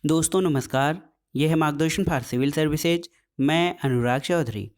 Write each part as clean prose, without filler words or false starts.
दोस्तों नमस्कार। यह है मार्गदर्शन फॉर सिविल सर्विसेज। मैं अनुराग चौधरी।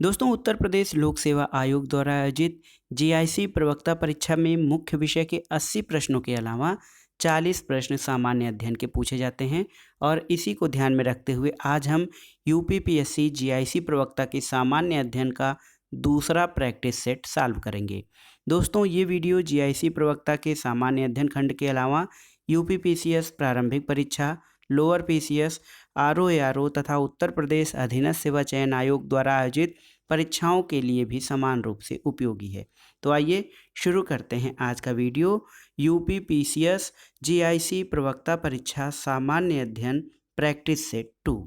दोस्तों उत्तर प्रदेश लोक सेवा आयोग द्वारा आयोजित जीआईसी प्रवक्ता परीक्षा में मुख्य विषय के 80 प्रश्नों के अलावा 40 प्रश्न सामान्य अध्ययन के पूछे जाते हैं और इसी को ध्यान में रखते हुए आज हम यूपीपीएससी जीआईसी प्रवक्ता के सामान्य अध्ययन का दूसरा प्रैक्टिस सेट सॉल्व करेंगे। दोस्तों ये वीडियो जीआईसी प्रवक्ता के सामान्य अध्ययन खंड के अलावा यूपीपीसीएस प्रारंभिक परीक्षा, लोअर पीसीएस, आरओ तथा उत्तर प्रदेश अधीनस्थ सेवा चयन आयोग द्वारा आयोजित परीक्षाओं के लिए भी समान रूप से उपयोगी है। तो आइए शुरू करते हैं आज का वीडियो। यूपीपीसीएस जीआईसी प्रवक्ता परीक्षा सामान्य अध्ययन प्रैक्टिस सेट 2।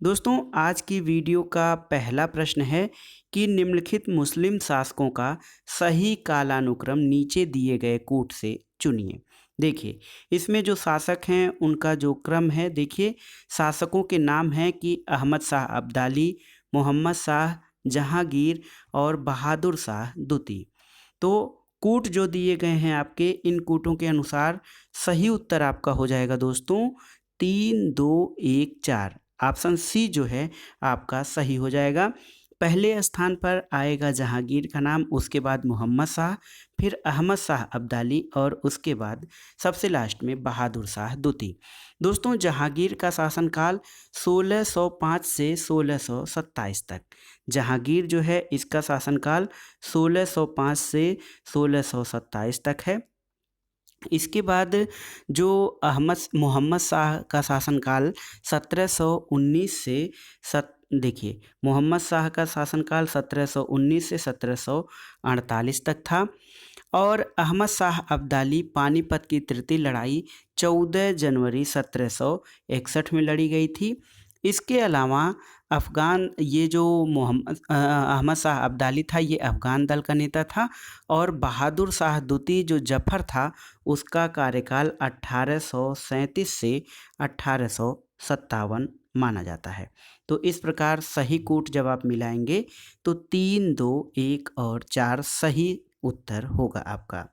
दोस्तों आज की वीडियो का पहला प्रश्न है कि निम्नलिखित मुस्लिम शासकों का सही कालानुक्रम नीचे दिए गए कूट से चुनिए। देखिए इसमें जो शासक हैं उनका जो क्रम है, देखिए शासकों के नाम हैं कि अहमद शाह अब्दाली, मोहम्मद शाह जहांगीर और बहादुर शाह द्वितीय। तो कूट जो दिए गए हैं आपके, इन कूटों के अनुसार सही उत्तर आपका हो जाएगा दोस्तों 3, 2, 1, 4। ऑप्शन सी जो है आपका सही हो जाएगा। पहले स्थान पर आएगा जहांगीर का नाम, उसके बाद मोहम्मद शाह, फिर अहमद शाह अब्दाली और उसके बाद सबसे लास्ट में बहादुर शाह द्वितीय। दोस्तों जहांगीर का शासनकाल 1605 से 1627 तक। जहांगीर जो है इसका शासनकाल 1605 से 1627 तक है। इसके बाद जो मोहम्मद शाह का शासनकाल 1719 से देखिए मोहम्मद शाह का शासनकाल 1719 से 1748 तक था और अहमद शाह अब्दाली पानीपत की तृतीय लड़ाई 14 जनवरी 1761 में लड़ी गई थी। इसके अलावा ये जो अहमद शाह अब्दाली था ये अफ़गान दल का नेता था और बहादुर शाह द्वितीय जो जफर था उसका कार्यकाल 1837 से 1857 माना जाता है। तो इस प्रकार सही कूट जब आप मिलाएंगे तो 3, 2, 1 और 4 सही उत्तर होगा आपका।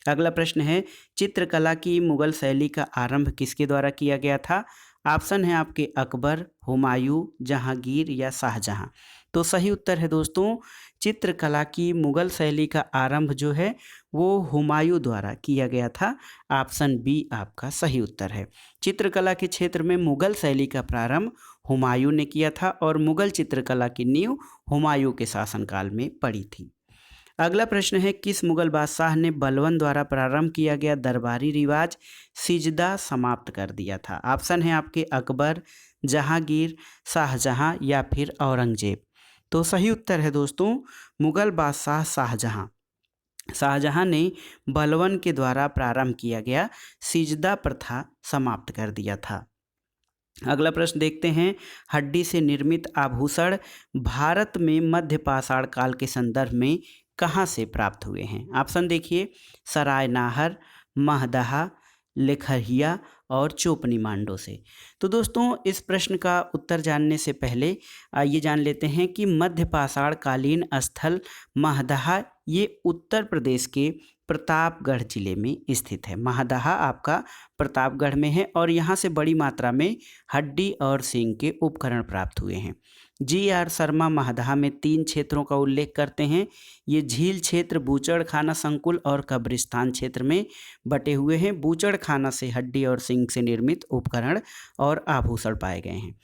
अगला प्रश्न है चित्रकला की मुगल शैली का आरंभ किसके द्वारा किया गया था। ऑप्शन है आपके अकबर, हुमायूं, जहांगीर या शाहजहां। तो सही उत्तर है दोस्तों चित्रकला की मुगल शैली का आरंभ जो है वो हुमायूं द्वारा किया गया था। ऑप्शन बी आपका सही उत्तर है। चित्रकला के क्षेत्र में मुगल शैली का प्रारंभ हुमायूं ने किया था और मुगल चित्रकला की नींव हुमायूं के शासनकाल में पड़ी थी। अगला प्रश्न है किस मुगल बादशाह ने बलबन द्वारा प्रारंभ किया गया दरबारी रिवाज सिजदा समाप्त कर दिया था। ऑप्शन है आपके अकबर, जहांगीर, शाहजहां या फिर औरंगजेब। तो सही उत्तर है दोस्तों मुगल बादशाह शाहजहां। शाहजहां ने बलबन के द्वारा प्रारंभ किया गया सिजदा प्रथा समाप्त कर दिया था। अगला प्रश्न देखते हैं हड्डी से निर्मित आभूषण भारत में मध्य पाषाण काल के संदर्भ में कहाँ से प्राप्त हुए हैं। ऑप्शन देखिए सरायनाहर, महदहा, लेखरिया और चोपनी मांडो से। तो दोस्तों इस प्रश्न का उत्तर जानने से पहले आइए जान लेते हैं कि मध्य पाषाण कालीन स्थल महदहा ये उत्तर प्रदेश के प्रतापगढ़ जिले में स्थित है। महदहा आपका प्रतापगढ़ में है और यहाँ से बड़ी मात्रा में हड्डी और सींग के उपकरण प्राप्त हुए हैं। जी.आर. शर्मा महदहा में 3 क्षेत्रों का उल्लेख करते हैं। ये झील क्षेत्र, बूचड़ खाना संकुल और कब्रिस्तान क्षेत्र में बटे हुए हैं। बूचड़ खाना से हड्डी और सींग से निर्मित उपकरण और आभूषण पाए गए हैं।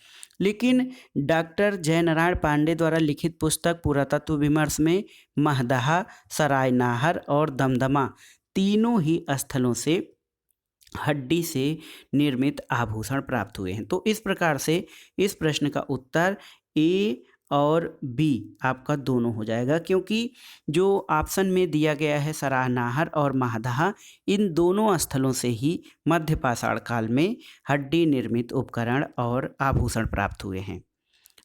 लेकिन डॉक्टर जयनारायण पांडे द्वारा लिखित पुस्तक पुरातत्व विमर्श में महदहा, सरायनाहर और दमदमा तीनों ही स्थलों से हड्डी से निर्मित आभूषण प्राप्त हुए हैं। तो इस प्रकार से इस प्रश्न का उत्तर ए और बी आपका दोनों हो जाएगा, क्योंकि जो ऑप्शन में दिया गया है सराहनाहर और महदहा इन दोनों स्थलों से ही मध्य पाषाण काल में हड्डी निर्मित उपकरण और आभूषण प्राप्त हुए हैं।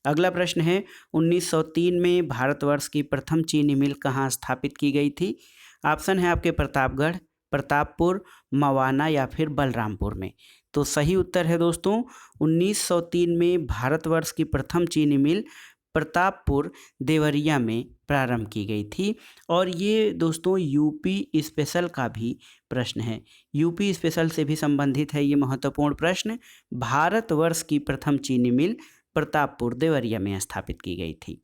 अगला प्रश्न है 1903 में भारतवर्ष की प्रथम चीनी मिल कहाँ स्थापित की गई थी। ऑप्शन है आपके प्रतापगढ़, प्रतापपुर, मवाना या फिर बलरामपुर में। तो सही उत्तर है दोस्तों 1903 में भारतवर्ष की प्रथम चीनी मिल प्रतापपुर देवरिया में प्रारंभ की गई थी। और ये दोस्तों यूपी स्पेशल का भी प्रश्न है, यूपी स्पेशल से भी संबंधित है ये महत्वपूर्ण प्रश्न। भारतवर्ष की प्रथम चीनी मिल प्रतापपुर देवरिया में स्थापित की गई थी।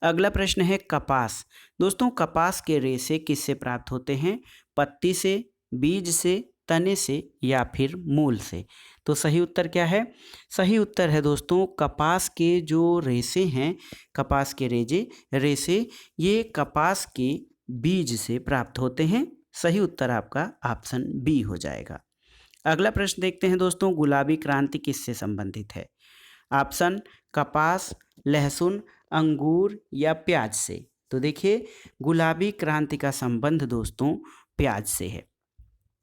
अगला प्रश्न है कपास। दोस्तों कपास के रेशे किससे प्राप्त होते हैं? पत्ती से, बीज से, तने से या फिर मूल से? तो सही उत्तर क्या है? सही उत्तर है दोस्तों कपास के जो रेशे हैं, कपास के रेशे ये कपास के बीज से प्राप्त होते हैं। सही उत्तर आपका ऑप्शन बी हो जाएगा। अगला प्रश्न देखते हैं दोस्तों, गुलाबी क्रांति किससे संबंधित है? ऑप्शन कपास, लहसुन, अंगूर या प्याज से? तो देखिए गुलाबी क्रांति का संबंध दोस्तों प्याज से है।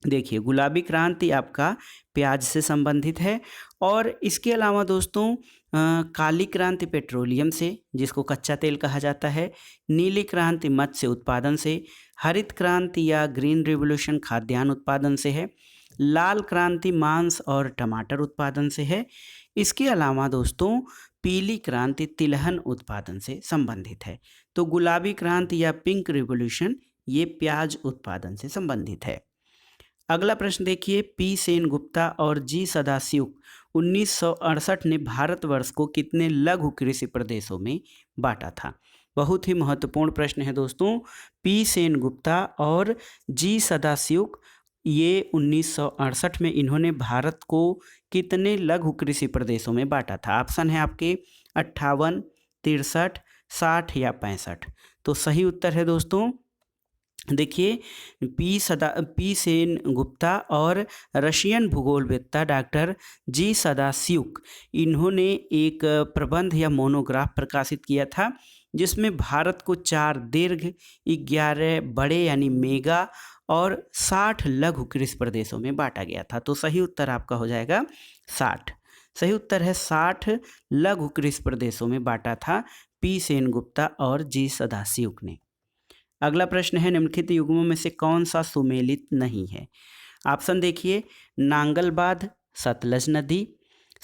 देखिए गुलाबी क्रांति आपका प्याज से संबंधित है। और इसके अलावा दोस्तों काली क्रांति पेट्रोलियम से, जिसको कच्चा तेल कहा जाता है। नीली क्रांति मत्स्य उत्पादन से। हरित क्रांति या ग्रीन रिवोल्यूशन खाद्यान्न उत्पादन से है। लाल क्रांति मांस और टमाटर उत्पादन से है। इसके अलावा दोस्तों पीली क्रांति तिलहन उत्पादन से संबंधित है। तो गुलाबी क्रांति या पिंक रिवोल्यूशन ये प्याज उत्पादन से संबंधित है। अगला प्रश्न देखिए, पी सेनगुप्ता और जी सदाशिव 1968 ने भारतवर्ष को कितने लघु कृषि प्रदेशों में बांटा था? बहुत ही महत्वपूर्ण प्रश्न है दोस्तों। पी सेनगुप्ता और जी सदाशिव ये 1968 में इन्होंने भारत को कितने लघु कृषि प्रदेशों में बांटा था? ऑप्शन है आपके 58, 63, 60 या 65। तो सही उत्तर है दोस्तों देखिए पी सेनगुप्ता और रशियन भूगोलवेत्ता डॉक्टर जी सदाशिव इन्होंने एक प्रबंध या मोनोग्राफ प्रकाशित किया था, जिसमें भारत को 4 दीर्घ, 11 बड़े यानी मेगा और 60 लघु कृषि प्रदेशों में बांटा गया था। तो सही उत्तर आपका हो जाएगा 60। सही उत्तर है 60 लघु कृषि प्रदेशों में बांटा था पी सेनगुप्ता और जी सदाशिव ने। अगला प्रश्न है, निम्नलिखित युग्मों में से कौन सा सुमेलित नहीं है? ऑप्शन देखिए, नांगलबाध सतलज नदी,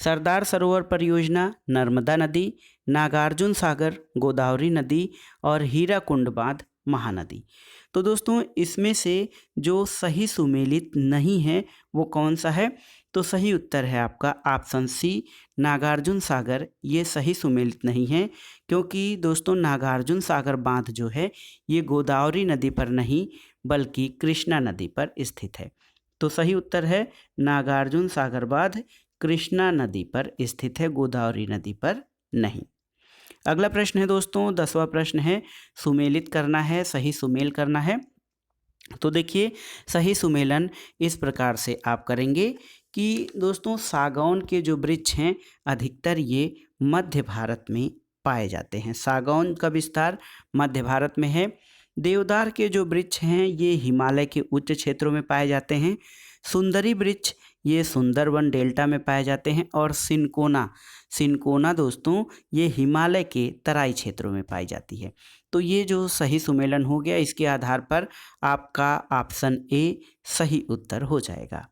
सरदार सरोवर परियोजना नर्मदा नदी, नागार्जुन सागर गोदावरी नदी और हीराकुंड बांध महानदी। तो दोस्तों इसमें से जो सही सुमेलित नहीं है वो कौन सा है? तो सही उत्तर है आपका ऑप्शन सी, नागार्जुन सागर ये सही सुमेलित नहीं है, क्योंकि दोस्तों नागार्जुन सागर बांध जो है ये गोदावरी नदी पर नहीं बल्कि कृष्णा नदी पर स्थित है। तो सही उत्तर है नागार्जुन सागर बांध कृष्णा नदी पर स्थित है, गोदावरी नदी पर नहीं। अगला प्रश्न है दोस्तों 10वां प्रश्न है, सुमेलित करना है, सही सुमेल करना है। तो देखिए सही सुमेलन इस प्रकार से आप करेंगे कि दोस्तों सागौन के जो वृक्ष हैं अधिकतर ये मध्य भारत में पाए जाते हैं। सागौन का विस्तार मध्य भारत में है। देवदार के जो वृक्ष हैं ये हिमालय के उच्च क्षेत्रों में पाए जाते हैं। सुंदरी वृक्ष ये सुंदरवन डेल्टा में पाए जाते हैं। और सिनकोना दोस्तों ये हिमालय के तराई क्षेत्रों में पाई जाती है। तो ये जो सही सुमेलन हो गया, इसके आधार पर आपका ऑप्शन ए सही उत्तर हो जाएगा।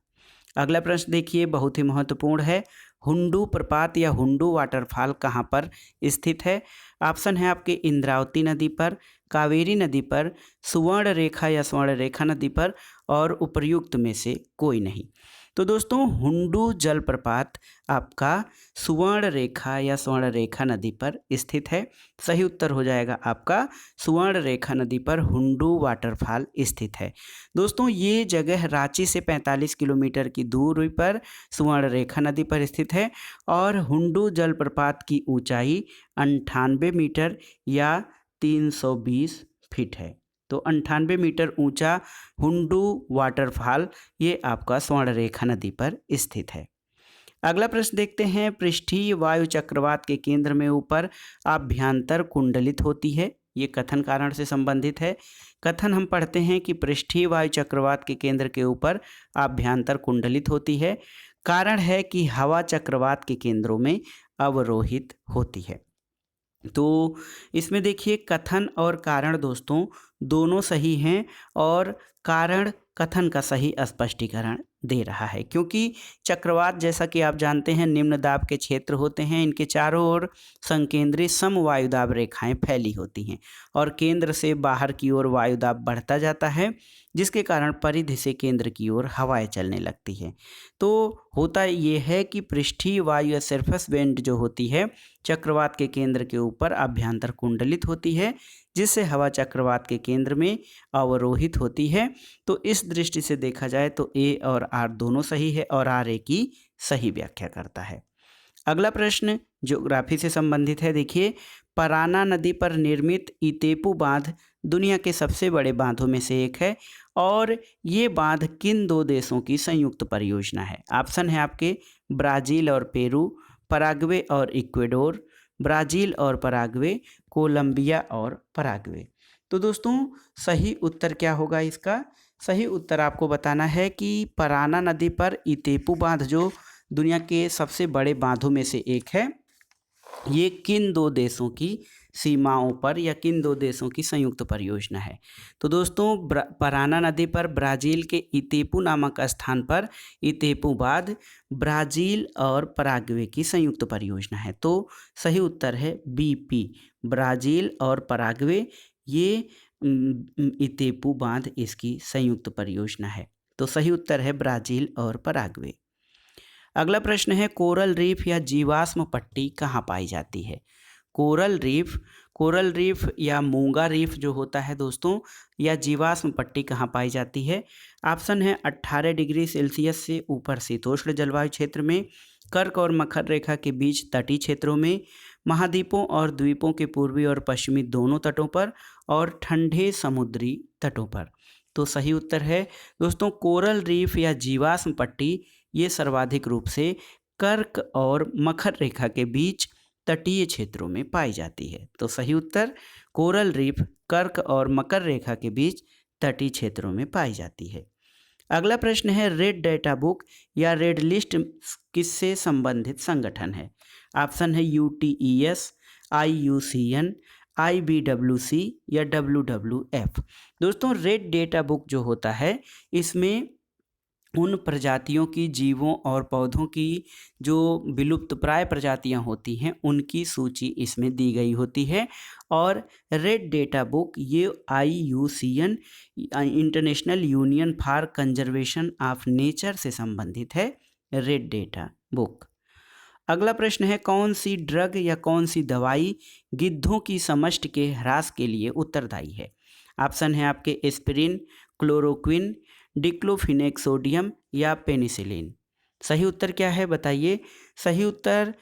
अगला प्रश्न देखिए, बहुत ही महत्वपूर्ण है, हुंडू प्रपात या हुंडू वाटरफॉल कहाँ पर स्थित है? ऑप्शन है आपके इंद्रावती नदी पर, कावेरी नदी पर, सुवर्ण रेखा या स्वर्ण रेखा नदी पर और उपर्युक्त में से कोई नहीं। तो दोस्तों हुंडू जलप्रपात आपका सुवर्ण रेखा या स्वर्ण रेखा नदी पर स्थित है। सही उत्तर हो जाएगा आपका सुवर्ण रेखा नदी पर हुंडू वाटरफॉल स्थित है। दोस्तों ये जगह रांची से 45 किलोमीटर की दूरी पर सुवर्ण रेखा नदी पर स्थित है और हुंडू जलप्रपात की ऊंचाई 98 मीटर या 320 फीट है। तो 98 मीटर ऊंचा हुंडू वाटरफॉल ये आपका स्वर्ण रेखा नदी पर स्थित है। अगला प्रश्न देखते हैं, पृष्ठीय वायु चक्रवात के केंद्र में ऊपर आभ्यंतर कुंडलित होती है, ये कथन कारण से संबंधित है। कथन हम पढ़ते हैं कि पृष्ठीय वायु चक्रवात के केंद्र के ऊपर आभ्यंतर कुंडलित होती है। कारण है कि हवा चक्रवात के केंद्रों में अवरोहित होती है। तो इसमें देखिए कथन और कारण दोस्तों दोनों सही हैं और कारण कथन का सही स्पष्टीकरण दे रहा है, क्योंकि चक्रवात जैसा कि आप जानते हैं निम्न दाब के क्षेत्र होते हैं। इनके चारों ओर संकेंद्रित सम वायुदाब रेखाएं फैली होती हैं और केंद्र से बाहर की ओर वायुदाब बढ़ता जाता है, जिसके कारण परिधि से केंद्र की ओर हवाएं चलने लगती हैं। तो होता ये है कि पृष्ठीय वायु या सरफेस विंड जो होती है चक्रवात के केंद्र के ऊपर अभ्यंतर कुंडलित होती है, जिससे हवा चक्रवात के केंद्र में अवरोहित होती है। तो इस दृष्टि से देखा जाए तो ए और आर दोनों सही है और आर ए की सही व्याख्या करता है। अगला प्रश्न ज्योग्राफी से संबंधित है। देखिए, पराना नदी पर निर्मित इतेपू बांध दुनिया के सबसे बड़े बांधों में से एक है और ये बांध किन दो देशों की संयुक्त परियोजना है? ऑप्शन है आपके ब्राज़ील और पेरू, पराग्वे और इक्वेडोर, ब्राज़ील और पराग्वे, कोलंबिया और पराग्वे। तो दोस्तों सही उत्तर क्या होगा इसका? सही उत्तर आपको बताना है कि पराना नदी पर इतेपू बांध जो दुनिया के सबसे बड़े बांधों में से एक है, ये किन दो देशों की सीमाओं पर या किन दो देशों की संयुक्त परियोजना है? तो दोस्तों पराना नदी पर ब्राज़ील के इतेपू नामक स्थान पर इतेपू बांध ब्राज़ील और पराग्वे की संयुक्त परियोजना है। तो सही उत्तर है बीपी, ब्राज़ील और पराग्वे, ये इतेपू बांध इसकी संयुक्त परियोजना है। तो सही उत्तर है ब्राज़ील और पराग्वे। अगला प्रश्न है कोरल रीफ या जीवाश्म पट्टी कहाँ पाई जाती है? कोरल रीफ या मूंगा रीफ जो होता है दोस्तों, या जीवाश्म पट्टी कहाँ पाई जाती है? ऑप्शन है 18 डिग्री सेल्सियस से ऊपर शीतोष्ण जलवायु क्षेत्र में, कर्क और मकर रेखा के बीच तटीय क्षेत्रों में, महाद्वीपों और द्वीपों के पूर्वी और पश्चिमी दोनों तटों पर और ठंडे समुद्री तटों पर। तो सही उत्तर है दोस्तों कोरल रीफ या जीवाश्म पट्टी, ये सर्वाधिक रूप से कर्क और मकर रेखा के बीच तटीय क्षेत्रों में पाई जाती है। तो सही उत्तर कोरल रीफ कर्क और मकर रेखा के बीच तटीय क्षेत्रों में पाई जाती है। अगला प्रश्न है रेड डेटा बुक या रेड लिस्ट किससे संबंधित संगठन है? ऑप्शन है UTES, IUCN, IBWC या WWF। दोस्तों रेड डेटा बुक जो होता है इसमें उन प्रजातियों की जीवों और पौधों की जो विलुप्तप्राय प्रजातियां होती हैं उनकी सूची इसमें दी गई होती है और रेड डेटा बुक ये IUCN international union for conservation of nature से संबंधित है रेड डेटा बुक। अगला प्रश्न है कौन सी ड्रग या कौन सी दवाई गिद्धों की समष्टि के ह्रास के लिए उत्तरदायी है? ऑप्शन है आपके एस्पिरिन, क्लोरोक्विन, डिक्लोफिनेक सोडियम या पेनिसिलिन। सही उत्तर क्या है बताइए? सही उत्तर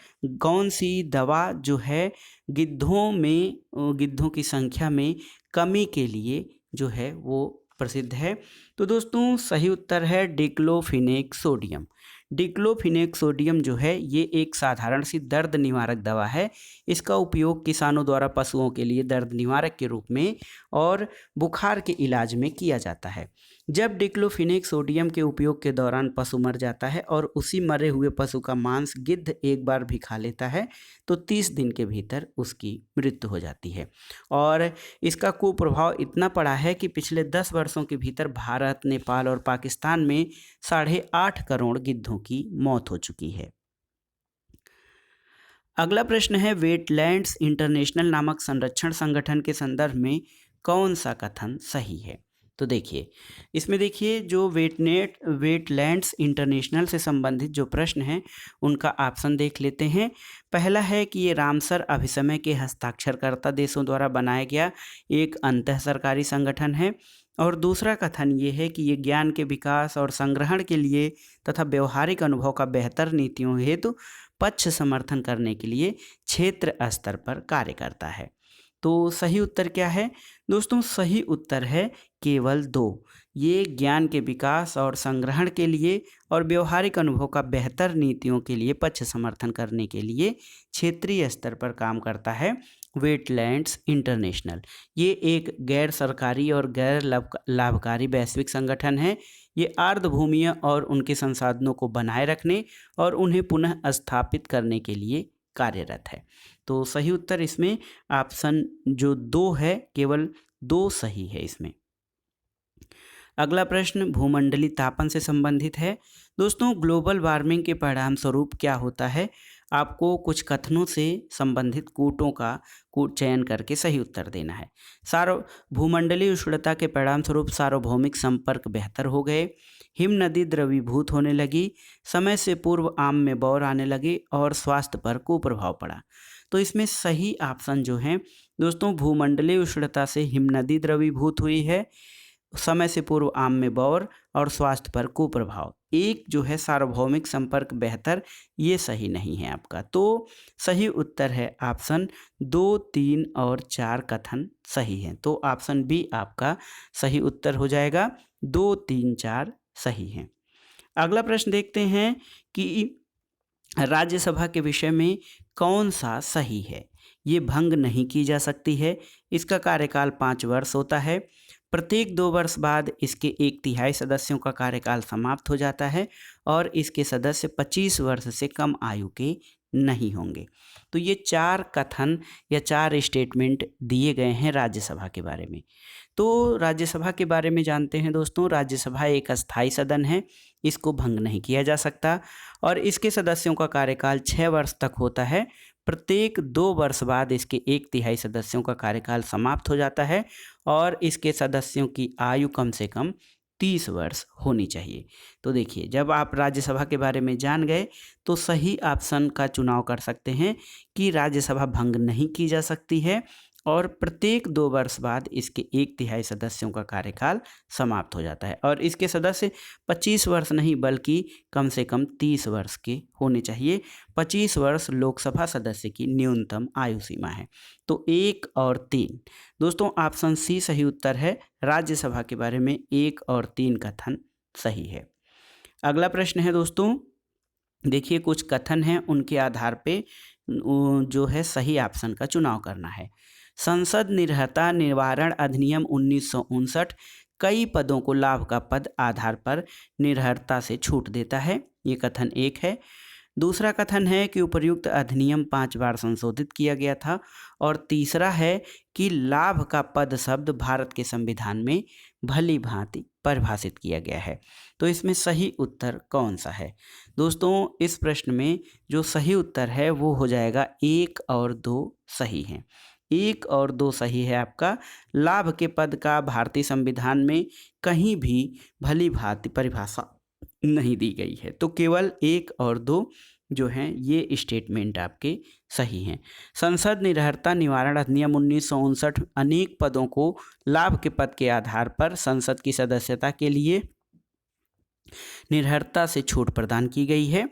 कौन सी दवा जो है गिद्धों की संख्या में कमी के लिए जो है वो प्रसिद्ध है। तो दोस्तों सही उत्तर है डिक्लोफिनेक सोडियम। डिक्लोफिनेक सोडियम जो है ये एक साधारण सी दर्द निवारक दवा है। इसका उपयोग किसानों द्वारा पशुओं के लिए दर्द निवारक के रूप में और बुखार के इलाज में किया जाता है। जब डिक्लोफिनेक सोडियम के उपयोग के दौरान पशु मर जाता है और उसी मरे हुए पशु का मांस गिद्ध एक बार भी खा लेता है तो 30 दिन के भीतर उसकी मृत्यु हो जाती है और इसका कुप्रभाव इतना पड़ा है कि पिछले 10 वर्षों के भीतर भारत, नेपाल और पाकिस्तान में 8.5 करोड़ गिद्धों की मौत हो चुकी है। अगला प्रश्न है वेटलैंड्स इंटरनेशनल नामक संरक्षण संगठन के संदर्भ में कौन सा कथन सही है? तो देखिए इसमें देखिए जो वेटलैंड्स इंटरनेशनल से संबंधित जो प्रश्न हैं उनका ऑप्शन देख लेते हैं। पहला है कि ये रामसर अभिसमय के हस्ताक्षरकर्ता देशों द्वारा बनाया गया एक अंतः सरकारी संगठन है और दूसरा कथन ये है कि ये ज्ञान के विकास और संग्रहण के लिए तथा व्यवहारिक अनुभव का बेहतर नीतियों हेतु पक्ष समर्थन करने के लिए क्षेत्र स्तर पर कार्य करता है। तो सही उत्तर क्या है दोस्तों? सही उत्तर है केवल 2। ये ज्ञान के विकास और संग्रहण के लिए और व्यवहारिक अनुभव का बेहतर नीतियों के लिए पक्ष समर्थन करने के लिए क्षेत्रीय स्तर पर काम करता है वेटलैंड्स इंटरनेशनल। ये एक गैर सरकारी और गैर लाभकारी वैश्विक संगठन है। ये आर्द्रभूमियों और उनके संसाधनों को बनाए रखने और उन्हें पुनः स्थापित करने के लिए कार्यरत है। तो सही उत्तर इसमें ऑप्शन जो 2 है, केवल 2 सही है इसमें। अगला प्रश्न भूमंडलीय तापन से संबंधित है। दोस्तों ग्लोबल वार्मिंग के परिणाम स्वरूप क्या होता है, आपको कुछ कथनों से संबंधित कूटों का कूट चयन करके सही उत्तर देना है। भूमंडलीय उष्णता के परिणाम स्वरूप सार्वभौमिक संपर्क बेहतर हो गए, हिम नदी द्रवीभूत होने लगी, समय से पूर्व आम में बौर आने लगे और स्वास्थ्य पर कुप्रभाव पड़ा। तो इसमें सही ऑप्शन जो है दोस्तों, भूमंडलीय उष्णता से हिम नदी द्रवीभूत हुई है, समय से पूर्व आम में बौर और स्वास्थ्य पर कुप्रभाव। एक जो है सार्वभौमिक संपर्क बेहतर, ये सही नहीं है आपका। तो सही उत्तर है ऑप्शन 2, 3 और 4 कथन सही हैं। तो ऑप्शन बी आपका सही उत्तर हो जाएगा। 2, 3, 4 सही हैं। अगला प्रश्न देखते हैं कि राज्यसभा के विषय में कौन सा सही है। ये भंग नहीं की जा सकती है, इसका कार्यकाल 5 वर्ष होता है, प्रत्येक 2 वर्ष बाद इसके 1/3 सदस्यों का कार्यकाल समाप्त हो जाता है और इसके सदस्य 25 वर्ष से कम आयु के नहीं होंगे। तो ये 4 कथन या 4 स्टेटमेंट दिए गए हैं राज्यसभा के बारे में। तो राज्यसभा के बारे में जानते हैं दोस्तों। राज्यसभा एक अस्थायी सदन है, इसको भंग नहीं किया जा सकता और इसके सदस्यों का कार्यकाल 6 वर्ष तक होता है। प्रत्येक 2 वर्ष बाद इसके 1/3 सदस्यों का कार्यकाल समाप्त हो जाता है और इसके सदस्यों की आयु कम से कम 30 वर्ष होनी चाहिए। तो देखिए, जब आप राज्यसभा के बारे में जान गए तो सही ऑप्शन का चुनाव कर सकते हैं कि राज्यसभा भंग नहीं की जा सकती है और प्रत्येक 2 वर्ष बाद इसके 1/3 सदस्यों का कार्यकाल समाप्त हो जाता है और इसके सदस्य 25 वर्ष नहीं बल्कि कम से कम 30 वर्ष के होने चाहिए। 25 वर्ष लोकसभा सदस्य की न्यूनतम आयु सीमा है। तो 1 और 3 दोस्तों ऑप्शन सी सही उत्तर है। राज्यसभा के बारे में 1 और 3 कथन सही है। अगला प्रश्न है दोस्तों, देखिए कुछ कथन हैं, उनके आधार पे जो है सही ऑप्शन का चुनाव करना है। संसद निर्हता निवारण अधिनियम 1959 कई पदों को लाभ का पद आधार पर निर्हरता से छूट देता है, ये कथन 1 है। दूसरा कथन है कि उपर्युक्त अधिनियम 5 बार संशोधित किया गया था और तीसरा है कि लाभ का पद शब्द भारत के संविधान में भली भांति परिभाषित किया गया है। तो इसमें सही उत्तर कौन सा है दोस्तों? इस प्रश्न में जो सही उत्तर है वो हो जाएगा 1 और 2 सही हैं। 1 और 2 सही है आपका। लाभ के पद का भारतीय संविधान में कहीं भी भली भांति परिभाषा नहीं दी गई है। तो केवल 1 और 2 जो हैं ये स्टेटमेंट आपके सही हैं। संसद निर्हरता निवारण अधिनियम 1959 अनेक पदों को लाभ के पद के आधार पर संसद की सदस्यता के लिए निर्हरता से छूट प्रदान की गई है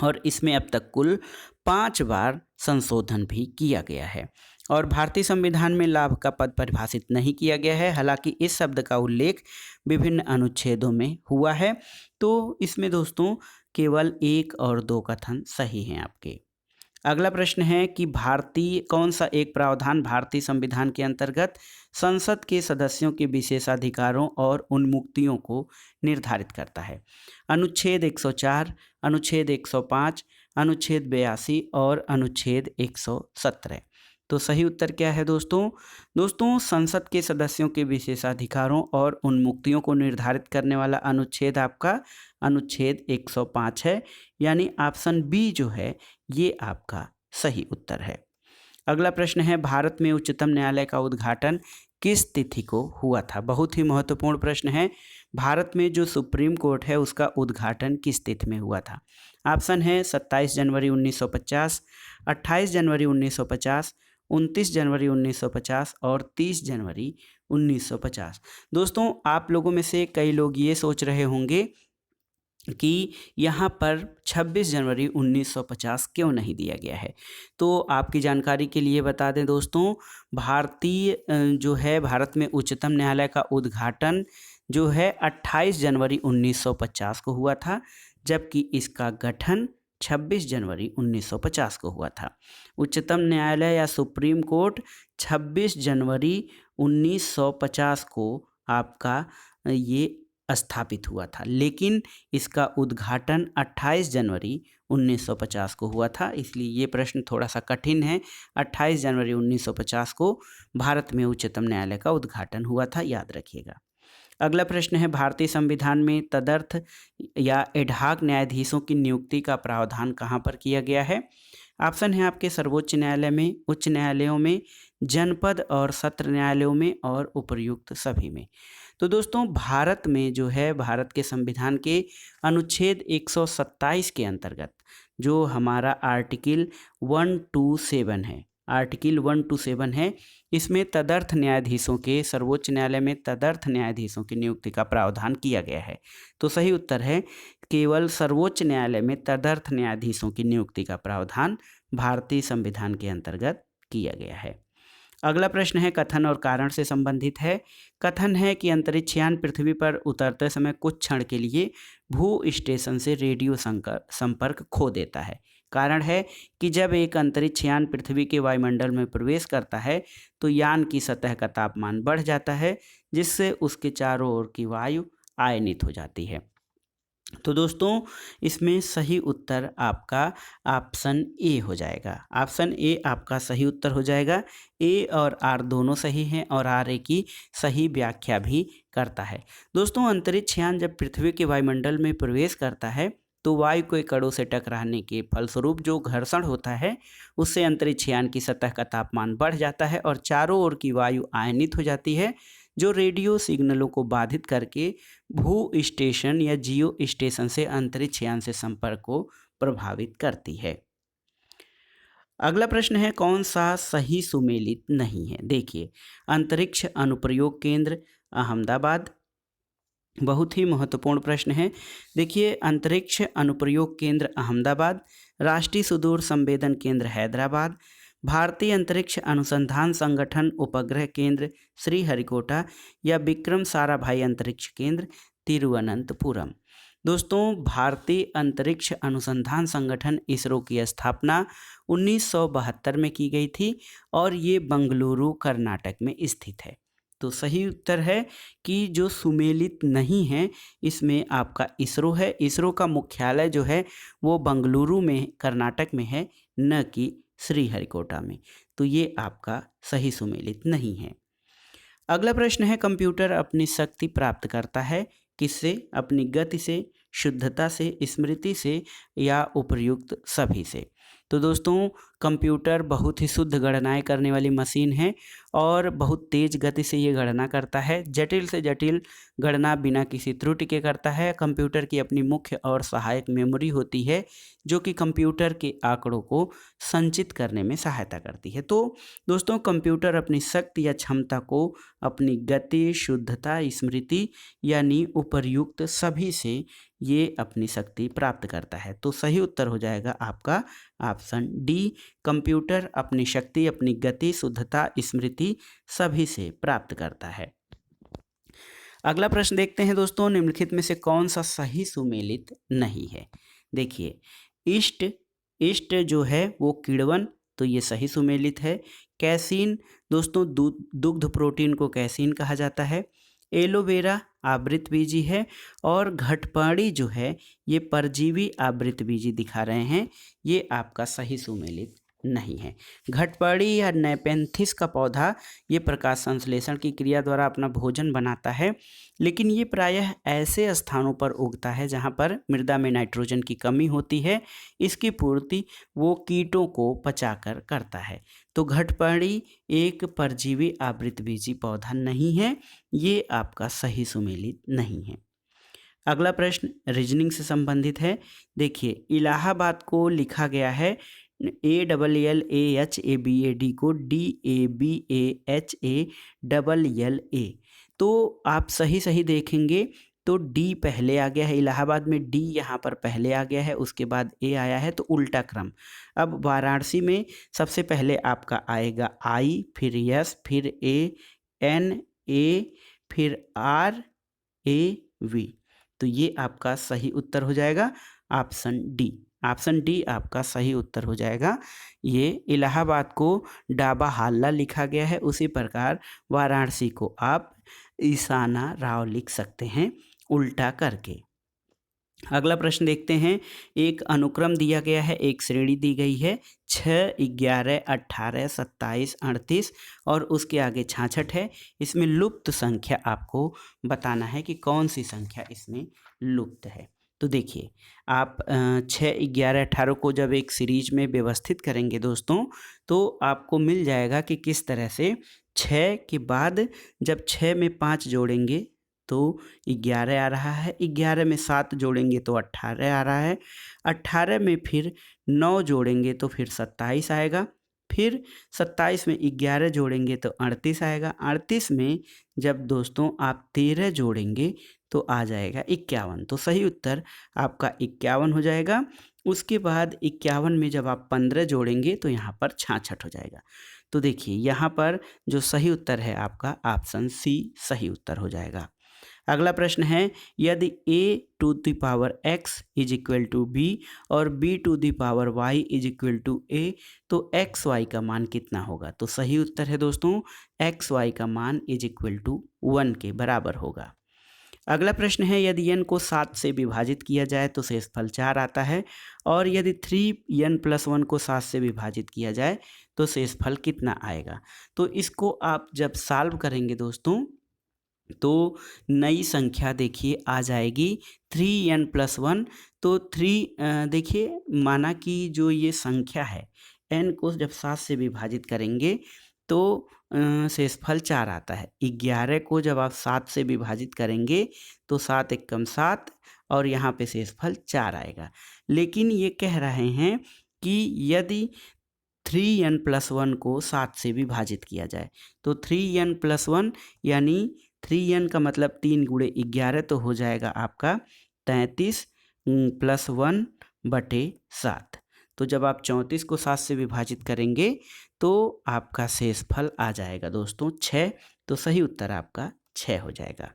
और इसमें अब तक कुल 5 बार संशोधन भी किया गया है और भारतीय संविधान में लाभ का पद परिभाषित नहीं किया गया है। हालांकि इस शब्द का उल्लेख विभिन्न अनुच्छेदों में हुआ है। तो इसमें दोस्तों केवल 1 और 2 कथन सही हैं आपके। अगला प्रश्न है कि कौन सा एक प्रावधान भारतीय संविधान के अंतर्गत संसद के सदस्यों के विशेषाधिकारों और उन्मुक्तियों को निर्धारित करता है। अनुच्छेद 104, अनुच्छेद 105, अनुच्छेद 82 और अनुच्छेद 117। तो सही उत्तर क्या है दोस्तों संसद के सदस्यों के विशेषाधिकारों और उन्मुक्तियों को निर्धारित करने वाला अनुच्छेद आपका अनुच्छेद 105 है, यानी ऑप्शन बी जो है ये आपका सही उत्तर है। अगला प्रश्न है भारत में उच्चतम न्यायालय का उद्घाटन किस तिथि को हुआ था? बहुत ही महत्वपूर्ण प्रश्न है। भारत में जो सुप्रीम कोर्ट है उसका उद्घाटन किस तिथि में हुआ था? ऑप्शन है 27 जनवरी 1950, 28 जनवरी 1950, 29 जनवरी 1950 और 30 जनवरी 1950। दोस्तों आप लोगों में से कई लोग ये सोच रहे होंगे कि यहाँ पर 26 जनवरी 1950 क्यों नहीं दिया गया है। तो आपकी जानकारी के लिए बता दें दोस्तों, भारत में उच्चतम न्यायालय का उद्घाटन जो है 28 जनवरी 1950 को हुआ था, जबकि इसका गठन 26 जनवरी 1950 को हुआ था। उच्चतम न्यायालय या सुप्रीम कोर्ट 26 जनवरी 1950 को आपका ये स्थापित हुआ था, लेकिन इसका उद्घाटन 28 जनवरी 1950 को हुआ था, इसलिए ये प्रश्न थोड़ा सा कठिन है। 28 जनवरी 1950 को भारत में उच्चतम न्यायालय का उद्घाटन हुआ था, याद रखिएगा। अगला प्रश्न है, भारतीय संविधान में तदर्थ या एडहॉक न्यायाधीशों की नियुक्ति का प्रावधान कहाँ पर किया गया है? ऑप्शन है आपके सर्वोच्च न्यायालय में, उच्च न्यायालयों में, जनपद और सत्र न्यायालयों में और उपर्युक्त सभी में। तो दोस्तों भारत में जो है, भारत के संविधान के अनुच्छेद 127 के अंतर्गत जो हमारा आर्टिकल 127 है, आर्टिकल 127 है, इसमें तदर्थ न्यायाधीशों के, सर्वोच्च न्यायालय में तदर्थ न्यायाधीशों की नियुक्ति का प्रावधान किया गया है। तो सही उत्तर है केवल सर्वोच्च न्यायालय में तदर्थ न्यायाधीशों की नियुक्ति का प्रावधान भारतीय संविधान के अंतर्गत किया गया है। अगला प्रश्न है, कथन और कारण से संबंधित है। कथन है कि अंतरिक्षयान पृथ्वी पर उतरते समय कुछ क्षण के लिए भू स्टेशन से रेडियो संपर्क खो देता है। कारण है कि जब एक अंतरिक्षयान पृथ्वी के वायुमंडल में प्रवेश करता है तो यान की सतह का तापमान बढ़ जाता है, जिससे उसके चारों ओर की वायु आयनित हो जाती है। तो दोस्तों इसमें सही उत्तर आपका ऑप्शन ए हो जाएगा। ऑप्शन ए आपका सही उत्तर हो जाएगा। ए और आर दोनों सही हैं और आर ए की सही व्याख्या भी करता है। दोस्तों अंतरिक्षयान जब पृथ्वी के वायुमंडल में प्रवेश करता है तो वायु के कणों से टकराने के फलस्वरूप जो घर्षण होता है उससे अंतरिक्षयान की सतह का तापमान बढ़ जाता है और चारों ओर की वायु आयनित हो जाती है, जो रेडियो सिग्नलों को बाधित करके भू स्टेशन या जियो स्टेशन से अंतरिक्षयान से संपर्क को प्रभावित करती है। अगला प्रश्न है, कौन सा सही सुमेलित नहीं है? देखिए, अंतरिक्ष अनुप्रयोग केंद्र अहमदाबाद, बहुत ही महत्वपूर्ण प्रश्न है। देखिए, अंतरिक्ष अनुप्रयोग केंद्र अहमदाबाद, राष्ट्रीय सुदूर संवेदन केंद्र हैदराबाद, भारतीय अंतरिक्ष अनुसंधान संगठन उपग्रह केंद्र श्रीहरिकोटा या विक्रम साराभाई अंतरिक्ष केंद्र तिरुवनंतपुरम। दोस्तों भारतीय अंतरिक्ष अनुसंधान संगठन इसरो की स्थापना 1972 में की गई थी और ये बंगलुरु कर्नाटक में स्थित है। तो सही उत्तर है कि जो सुमेलित नहीं है इसमें आपका इसरो है। इसरो का मुख्यालय जो है वो बंगलुरु में कर्नाटक में है, न कि श्रीहरिकोटा में। तो ये आपका सही सुमेलित नहीं है। अगला प्रश्न है, कंप्यूटर अपनी शक्ति प्राप्त करता है किससे? अपनी गति से, शुद्धता से, स्मृति से या उपर्युक्त सभी से। तो दोस्तों कंप्यूटर बहुत ही शुद्ध गणनाएं करने वाली मशीन है और बहुत तेज गति से ये गणना करता है। जटिल से जटिल गणना बिना किसी त्रुटि के करता है। कंप्यूटर की अपनी मुख्य और सहायक मेमोरी होती है जो कि कंप्यूटर के आंकड़ों को संचित करने में सहायता करती है। तो दोस्तों कंप्यूटर अपनी शक्ति या क्षमता को अपनी गति, शुद्धता, स्मृति यानी उपर्युक्त सभी से ये अपनी शक्ति प्राप्त करता है। तो सही उत्तर हो जाएगा आपका ऑप्शन डी, कंप्यूटर अपनी शक्ति, अपनी गति, शुद्धता, स्मृति सभी से प्राप्त करता है। अगला प्रश्न देखते हैं दोस्तों, निम्नलिखित में से कौन सा सही सुमेलित नहीं है? देखिए, इष्ट जो है वो किण्वन, तो ये सही सुमेलित है। कैसीन, दोस्तों दुग्ध प्रोटीन को कैसीन कहा जाता है। एलोवेरा आवृतबीजी है और घटपाड़ी जो है ये परजीवी आवृतबीजी दिखा रहे हैं, ये आपका सही सुमेलित नहीं है। घटपाड़ी या नेपेंथिस का पौधा ये प्रकाश संश्लेषण की क्रिया द्वारा अपना भोजन बनाता है, लेकिन ये प्रायः ऐसे स्थानों पर उगता है जहाँ पर मृदा में नाइट्रोजन की कमी होती है। इसकी पूर्ति वो कीटों को पचाकर करता है। तो घटपाड़ी एक परजीवी आवृतबीजी पौधा नहीं है, ये आपका सही सुमेलित नहीं है। अगला प्रश्न रीजनिंग से संबंधित है। देखिए, इलाहाबाद को लिखा गया है ALLAHABAD को DABAHALLA। तो आप सही देखेंगे तो डी पहले आ गया है, इलाहाबाद में डी यहाँ पर पहले आ गया है, उसके बाद ए आया है, तो उल्टा क्रम। अब वाराणसी में सबसे पहले आपका आएगा आई, फिर यस, फिर ए, एन, ए, फिर आर, ए, वी। तो ये आपका सही उत्तर हो जाएगा ऑप्शन डी। ऑप्शन डी आपका सही उत्तर हो जाएगा। ये इलाहाबाद को डाबा हाल्ला लिखा गया है, उसी प्रकार वाराणसी को आप ईसाना राव लिख सकते हैं उल्टा करके। अगला प्रश्न देखते हैं। एक अनुक्रम दिया गया है, एक श्रेणी दी गई है 6, 11, 18, 27, 38 और उसके आगे 66 है। इसमें लुप्त संख्या आपको बताना है कि कौन सी संख्या इसमें लुप्त है। तो देखिए, आप 6, 11, 18 को जब एक सीरीज में व्यवस्थित करेंगे दोस्तों, तो आपको मिल जाएगा कि किस तरह से 6 के बाद जब 6 में 5 जोड़ेंगे तो 11 आ रहा है, 11 में 7 जोड़ेंगे तो 18 आ रहा है, 18 में फिर 9 जोड़ेंगे तो फिर 27 आएगा, फिर 27 में 11 जोड़ेंगे तो 38 आएगा, 38 में जब दोस्तों आप 13 जोड़ेंगे तो आ जाएगा 51। तो सही उत्तर आपका 51 हो जाएगा। उसके बाद 51 में जब आप 15 जोड़ेंगे तो यहाँ पर 66 हो जाएगा। तो देखिए, यहाँ पर जो सही उत्तर है आपका ऑप्शन सी सही उत्तर हो जाएगा। अगला प्रश्न है, यदि a to the power x is equal to b और b to the power y is equal to a, तो एक्स वाई का मान कितना होगा। तो सही उत्तर है दोस्तों एक्स वाई का मान इज इक्वल टू 1 के बराबर होगा। अगला प्रश्न है, यदि n को 7 से विभाजित किया जाए तो शेषफल 4 आता है और यदि 3n+1 को 7 से विभाजित किया जाए तो शेषफल कितना आएगा। तो इसको आप जब सॉल्व करेंगे दोस्तों तो नई संख्या देखिए आ जाएगी 3n+1। तो देखिए, माना कि जो ये संख्या है n को जब 7 से विभाजित करेंगे तो शेषफल 4 आता है। 11 को जब आप 7 से विभाजित करेंगे तो 7 एकम 7 और यहाँ पे शेषफल 4 आएगा। लेकिन ये कह रहे हैं कि यदि 3n+1 को 7 से विभाजित किया जाए तो 3n+1 यानी 3n का मतलब 3 गुणे 11 तो हो जाएगा आपका 33 + 1/7। तो जब आप 34 को 7 से विभाजित करेंगे तो आपका शेषफल आ जाएगा दोस्तों 6। तो सही उत्तर आपका 6 हो जाएगा।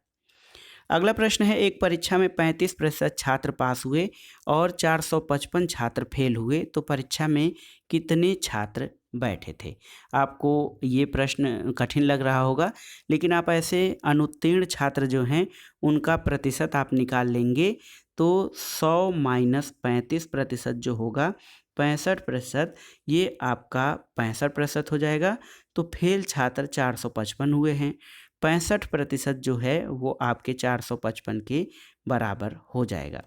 अगला प्रश्न है, एक परीक्षा में 35% छात्र पास हुए और 455 छात्र फेल हुए तो परीक्षा में कितने छात्र बैठे थे। आपको ये प्रश्न कठिन लग रहा होगा, लेकिन आप ऐसे अनुत्तीर्ण छात्र जो हैं उनका प्रतिशत आप निकाल लेंगे तो 100 - 35% जो होगा 65%, ये आपका 65% हो जाएगा। तो फेल छात्र 455 हुए हैं, 65% जो है वो आपके 455 के बराबर हो जाएगा।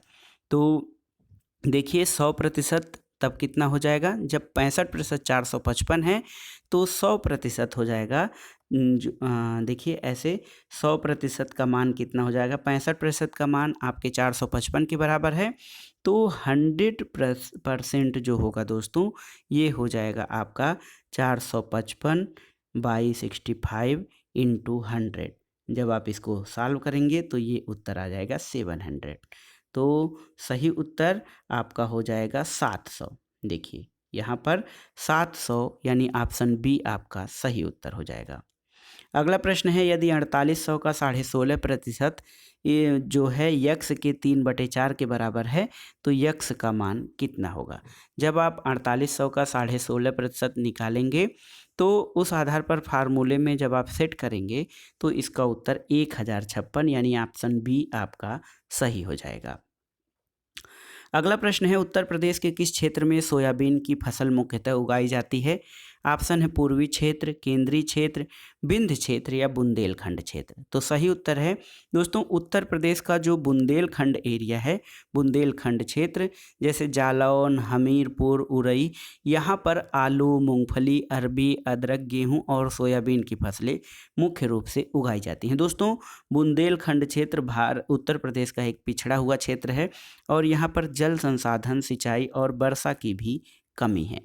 तो देखिए, 100% तब कितना हो जाएगा जब 65% 455 है तो 100% हो जाएगा। देखिए ऐसे 100% का मान कितना हो जाएगा, 65% का मान आपके 455 के बराबर है। तो 100% जो होगा दोस्तों ये हो जाएगा आपका 455/65 × 100। जब आप इसको सॉल्व करेंगे तो ये उत्तर आ जाएगा 700। तो सही उत्तर आपका हो जाएगा 700। देखिए यहाँ पर 700 यानी ऑप्शन बी आपका सही उत्तर हो जाएगा। अगला प्रश्न है, यदि 4800 का 16.5% ये जो है यक्स के 3/4 के बराबर है तो यक्स का मान कितना होगा। जब आप 4800 का 16.5% निकालेंगे तो उस आधार पर फार्मूले में जब आप सेट करेंगे तो इसका उत्तर 1056 यानी ऑप्शन बी आपका सही हो जाएगा। अगला प्रश्न है, उत्तर प्रदेश के किस क्षेत्र में सोयाबीन की फसल मुख्यतः उगाई जाती है। ऑप्शन है पूर्वी क्षेत्र, केंद्रीय क्षेत्र, विंध्य क्षेत्र या बुंदेलखंड क्षेत्र। तो सही उत्तर है दोस्तों उत्तर प्रदेश का जो बुंदेलखंड एरिया है, बुंदेलखंड क्षेत्र, जैसे जालौन, हमीरपुर, उरई, यहाँ पर आलू, मूंगफली, अरबी, अदरक, गेहूं और सोयाबीन की फसलें मुख्य रूप से उगाई जाती हैं। दोस्तों बुंदेलखंड क्षेत्र उत्तर प्रदेश का एक पिछड़ा हुआ क्षेत्र है और यहाँ पर जल संसाधन, सिंचाई और वर्षा की भी कमी है।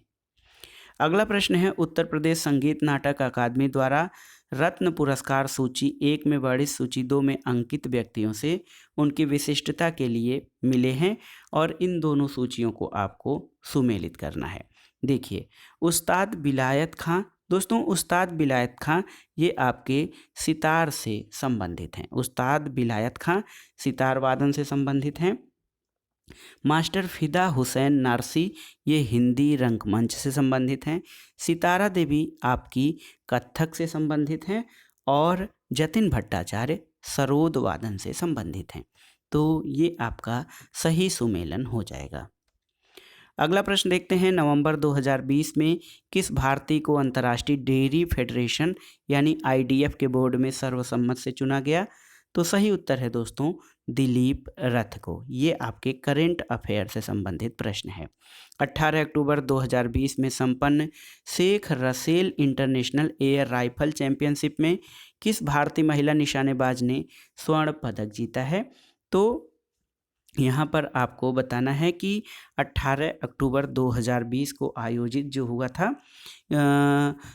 अगला प्रश्न है, उत्तर प्रदेश संगीत नाटक अकादमी द्वारा रत्न पुरस्कार सूची 1 में वर्णित सूची 2 में अंकित व्यक्तियों से उनकी विशिष्टता के लिए मिले हैं और इन दोनों सूचियों को आपको सुमेलित करना है। देखिए, उस्ताद विलायत खां, दोस्तों उस्ताद विलायत खां ये आपके सितार से संबंधित हैं। उस्ताद विलायत खां सितार वादन से संबंधित हैं। मास्टर फ़िदा हुसैन नारसी ये हिंदी रंगमंच से संबंधित हैं। सितारा देवी आपकी कत्थक से संबंधित हैं और जतिन भट्टाचार्य सरोद वादन से संबंधित हैं। तो ये आपका सही सुमेलन हो जाएगा। अगला प्रश्न देखते हैं, नवंबर 2020 में किस भारतीय को अंतर्राष्ट्रीय डेयरी फेडरेशन यानी आईडीएफ के बोर्ड में सर्वसम्मत से चुना गया? तो सही उत्तर है दोस्तों दिलीप रथ को। ये आपके करेंट अफेयर से संबंधित प्रश्न है। 18 अक्टूबर 2020 में संपन्न Sheikh Russel international air rifle championship में किस भारतीय महिला निशानेबाज ने स्वर्ण पदक जीता है? तो यहाँ पर आपको बताना है कि 18 अक्टूबर 2020 को आयोजित जो हुआ था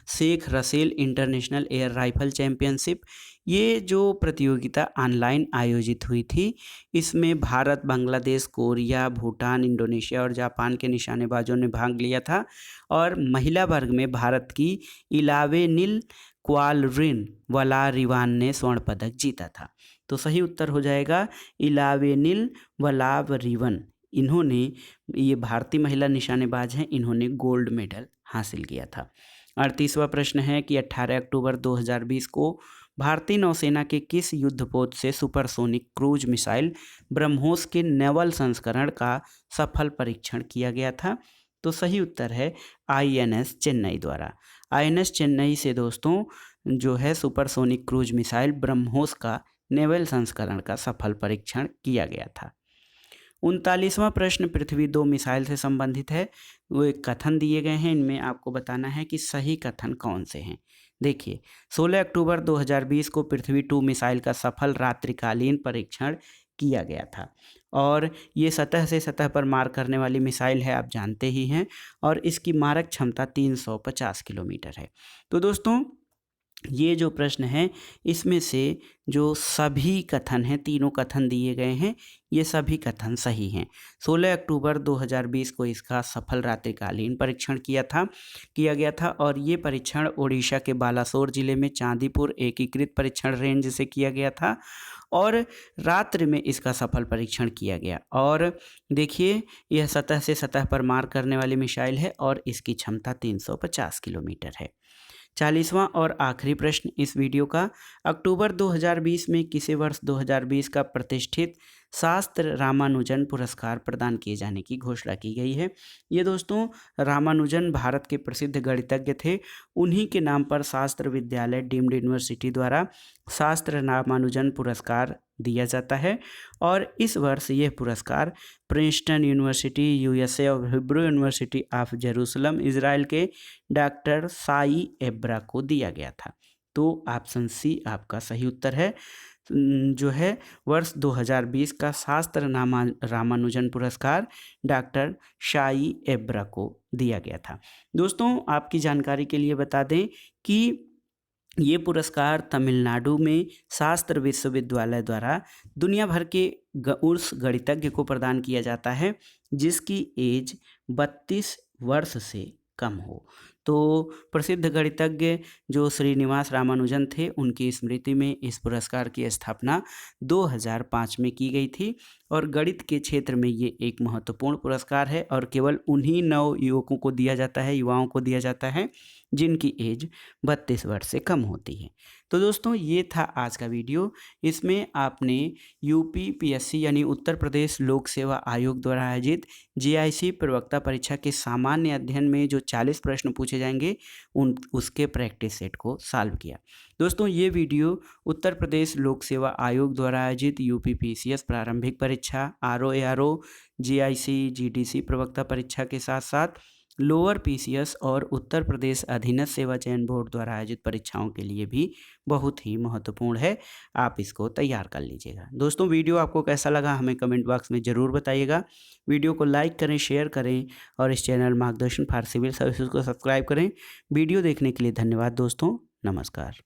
Sheikh Russel international air rifle championship, ये जो प्रतियोगिता ऑनलाइन आयोजित हुई थी, इसमें भारत, बांग्लादेश, कोरिया, भूटान, इंडोनेशिया और जापान के निशानेबाजों ने भाग लिया था। और महिला वर्ग में भारत की इलावेनिल क्वालरिन वलारिवान ने स्वर्ण पदक जीता था। तो सही उत्तर हो जाएगा इलावेनिल वलारिवन। इन्होंने, ये भारतीय महिला निशानेबाज हैं, इन्होंने गोल्ड मेडल हासिल किया था। 38वां प्रश्न है कि 18 अक्टूबर 2020 को भारतीय नौसेना के किस युद्धपोत से सुपरसोनिक क्रूज मिसाइल ब्रह्मोस के नेवल संस्करण का सफल परीक्षण किया गया था? तो सही उत्तर है आईएनएस चेन्नई द्वारा। आईएनएस चेन्नई से दोस्तों जो है सुपरसोनिक क्रूज मिसाइल ब्रह्मोस का नेवल संस्करण का सफल परीक्षण किया गया था। 39वां प्रश्न पृथ्वी 2 मिसाइल से संबंधित है। वो एक कथन दिए गए हैं, इनमें आपको बताना है कि सही कथन कौन से हैं। देखिए, 16 अक्टूबर 2020 को पृथ्वी 2 मिसाइल का सफल रात्रिकालीन परीक्षण किया गया था और ये सतह से सतह पर मार करने वाली मिसाइल है, आप जानते ही हैं, और इसकी मारक क्षमता 350 किलोमीटर है। तो दोस्तों ये जो प्रश्न है, इसमें से जो सभी कथन हैं, तीनों कथन दिए गए हैं, ये सभी कथन सही हैं। 16 अक्टूबर 2020 को इसका सफल रात्रिकालीन परीक्षण किया गया था और ये परीक्षण ओडिशा के बालासोर जिले में चांदीपुर एकीकृत परीक्षण रेंज से किया गया था और रात्रि में इसका सफल परीक्षण किया गया। और देखिए, यह सतह से सतह पर मार करने वाली मिसाइल है और इसकी क्षमता 350 किलोमीटर है। 40वां और आखिरी प्रश्न इस वीडियो का, अक्टूबर 2020 में किसे वर्ष 2020 का प्रतिष्ठित शास्त्र रामानुजन पुरस्कार प्रदान किए जाने की घोषणा की गई है? ये दोस्तों रामानुजन भारत के प्रसिद्ध गणितज्ञ थे, उन्हीं के नाम पर शास्त्र विद्यालय डीम्ड यूनिवर्सिटी द्वारा शास्त्र रामानुजन पुरस्कार दिया जाता है और इस वर्ष यह पुरस्कार प्रिंसटन यूनिवर्सिटी, यूएसए और Hebrew university of Jerusalem, Israel के डॉक्टर साई एब्रा को दिया गया था। तो ऑप्शन सी आपका सही उत्तर है। जो है वर्ष 2020 का शास्त्र रामानुजन पुरस्कार डॉक्टर शाई एब्रा को दिया गया था। दोस्तों आपकी जानकारी के लिए बता दें कि ये पुरस्कार तमिलनाडु में शास्त्र विश्वविद्यालय द्वारा दुनिया भर के उस गणितज्ञ को प्रदान किया जाता है जिसकी एज 32 वर्ष से कम हो। तो प्रसिद्ध गणितज्ञ जो श्रीनिवास रामानुजन थे, उनकी स्मृति में इस पुरस्कार की स्थापना 2005 में की गई थी और गणित के क्षेत्र में ये एक महत्वपूर्ण पुरस्कार है और केवल उन्हीं नव युवकों को दिया जाता है, युवाओं को दिया जाता है जिनकी एज 32 वर्ष से कम होती है। तो दोस्तों ये था आज का वीडियो। इसमें आपने यूपीपीएससी यानी उत्तर प्रदेश लोक सेवा आयोग द्वारा आयोजित जीआईसी प्रवक्ता परीक्षा के सामान्य अध्ययन में जो 40 प्रश्न पूछे जाएंगे उसके प्रैक्टिस सेट को सॉल्व किया। दोस्तों ये वीडियो उत्तर प्रदेश लोक सेवा आयोग द्वारा आयोजित यूपीपीसीएस प्रारंभिक परीक्षा, आरओ, जीआईसी, जीडीसी प्रवक्ता परीक्षा के साथ साथ लोअर पीसीएस और उत्तर प्रदेश अधीनस्थ सेवा चयन बोर्ड द्वारा आयोजित परीक्षाओं के लिए भी बहुत ही महत्वपूर्ण है। आप इसको तैयार कर लीजिएगा। दोस्तों वीडियो आपको कैसा लगा हमें कमेंट बॉक्स में ज़रूर बताइएगा। वीडियो को लाइक करें, शेयर करें और इस चैनल मार्गदर्शन फॉर सिविल सर्विसेज को सब्सक्राइब करें। वीडियो देखने के लिए धन्यवाद दोस्तों। नमस्कार।